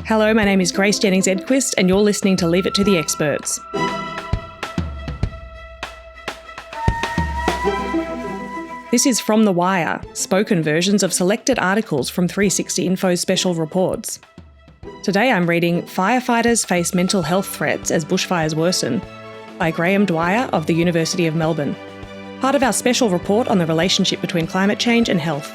Hello, my name is Grace Jennings-Edquist and you're listening to Leave It to the Experts. This is From the Wire, spoken versions of selected articles from 360 Info's special reports. Today I'm reading Firefighters Face Mental Health Threats as Bushfires Worsen by Graham Dwyer of the University of Melbourne, part of our special report on the relationship between climate change and health.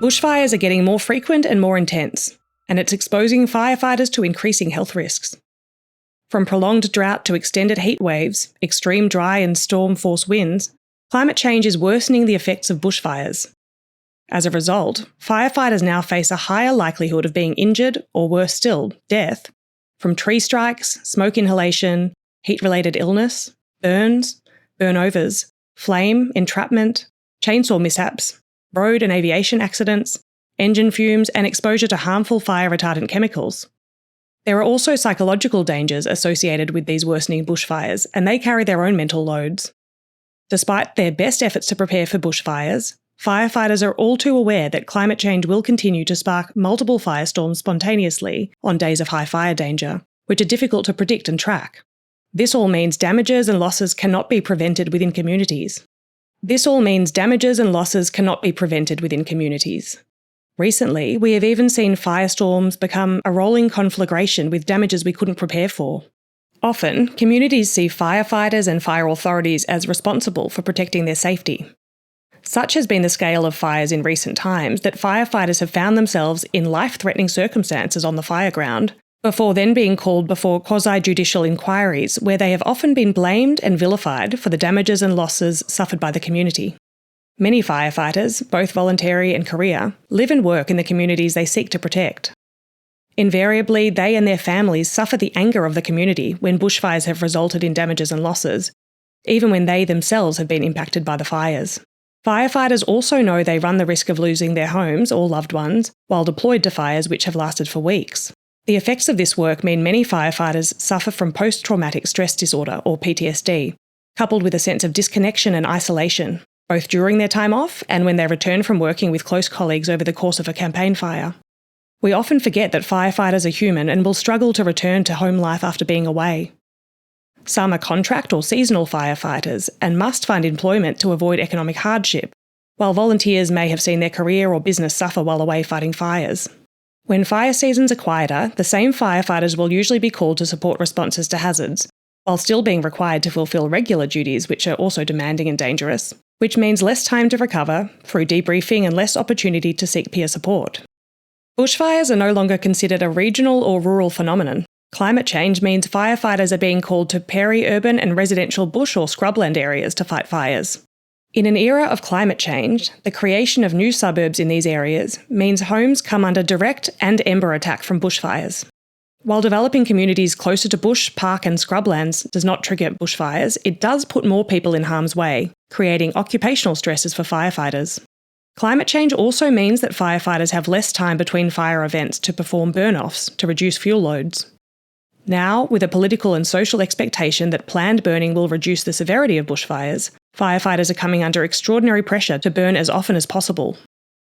Bushfires are getting more frequent and more intense, and it's exposing firefighters to increasing health risks. From prolonged drought to extended heat waves, extreme dry and storm-force winds, climate change is worsening the effects of bushfires. As a result, firefighters now face a higher likelihood of being injured, or worse still, death, from tree strikes, smoke inhalation, heat-related illness, burns, burnovers, flame, entrapment, chainsaw mishaps, road and aviation accidents, engine fumes, and exposure to harmful fire retardant chemicals. There are also psychological dangers associated with these worsening bushfires, and they carry their own mental loads. Despite their best efforts to prepare for bushfires, firefighters are all too aware that climate change will continue to spark multiple firestorms spontaneously on days of high fire danger, which are difficult to predict and track. This all means damages and losses cannot be prevented within communities. Recently, we have even seen firestorms become a rolling conflagration with damages we couldn't prepare for. Often, communities see firefighters and fire authorities as responsible for protecting their safety. Such has been the scale of fires in recent times that firefighters have found themselves in life-threatening circumstances on the fire ground, before then being called before quasi-judicial inquiries where they have often been blamed and vilified for the damages and losses suffered by the community. Many firefighters, both voluntary and career, live and work in the communities they seek to protect. Invariably, they and their families suffer the anger of the community when bushfires have resulted in damages and losses, even when they themselves have been impacted by the fires. Firefighters also know they run the risk of losing their homes or loved ones while deployed to fires which have lasted for weeks. The effects of this work mean many firefighters suffer from post-traumatic stress disorder, or PTSD, coupled with a sense of disconnection and isolation, both during their time off and when they return from working with close colleagues over the course of a campaign fire. We often forget that firefighters are human and will struggle to return to home life after being away. Some are contract or seasonal firefighters and must find employment to avoid economic hardship, while volunteers may have seen their career or business suffer while away fighting fires. When fire seasons are quieter, the same firefighters will usually be called to support responses to hazards, while still being required to fulfil regular duties which are also demanding and dangerous, which means less time to recover through debriefing and less opportunity to seek peer support. Bushfires are no longer considered a regional or rural phenomenon. Climate change means firefighters are being called to peri-urban and residential bush or scrubland areas to fight fires. In an era of climate change, the creation of new suburbs in these areas means homes come under direct and ember attack from bushfires. While developing communities closer to bush, park and scrublands does not trigger bushfires, it does put more people in harm's way, creating occupational stresses for firefighters. Climate change also means that firefighters have less time between fire events to perform burn-offs to reduce fuel loads. Now, with a political and social expectation that planned burning will reduce the severity of bushfires, firefighters are coming under extraordinary pressure to burn as often as possible.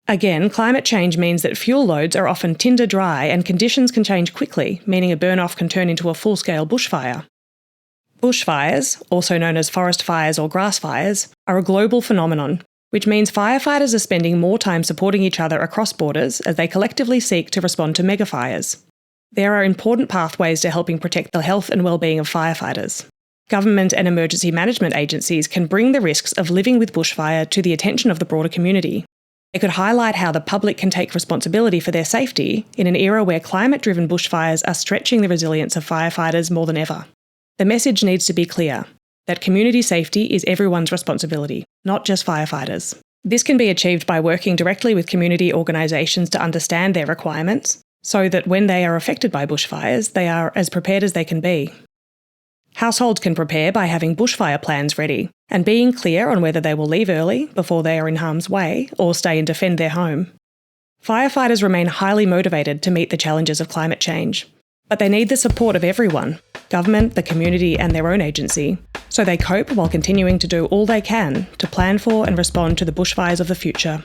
Again, climate change means that fuel loads are often tinder dry and conditions can change quickly, meaning a burn-off can turn into a full-scale bushfire. Bushfires, also known as forest fires or grass fires, are a global phenomenon, which means firefighters are spending more time supporting each other across borders as they collectively seek to respond to megafires. There are important pathways to helping protect the health and well-being of firefighters. Government and emergency management agencies can bring the risks of living with bushfire to the attention of the broader community. They could highlight how the public can take responsibility for their safety in an era where climate-driven bushfires are stretching the resilience of firefighters more than ever. The message needs to be clear, that community safety is everyone's responsibility, not just firefighters. This can be achieved by working directly with community organisations to understand their requirements, so that when they are affected by bushfires, they are as prepared as they can be. Households can prepare by having bushfire plans ready and being clear on whether they will leave early before they are in harm's way or stay and defend their home. Firefighters remain highly motivated to meet the challenges of climate change, But they need the support of everyone: government, the community, and their own agency, so they cope while continuing to do all they can to plan for and respond to the bushfires of the future.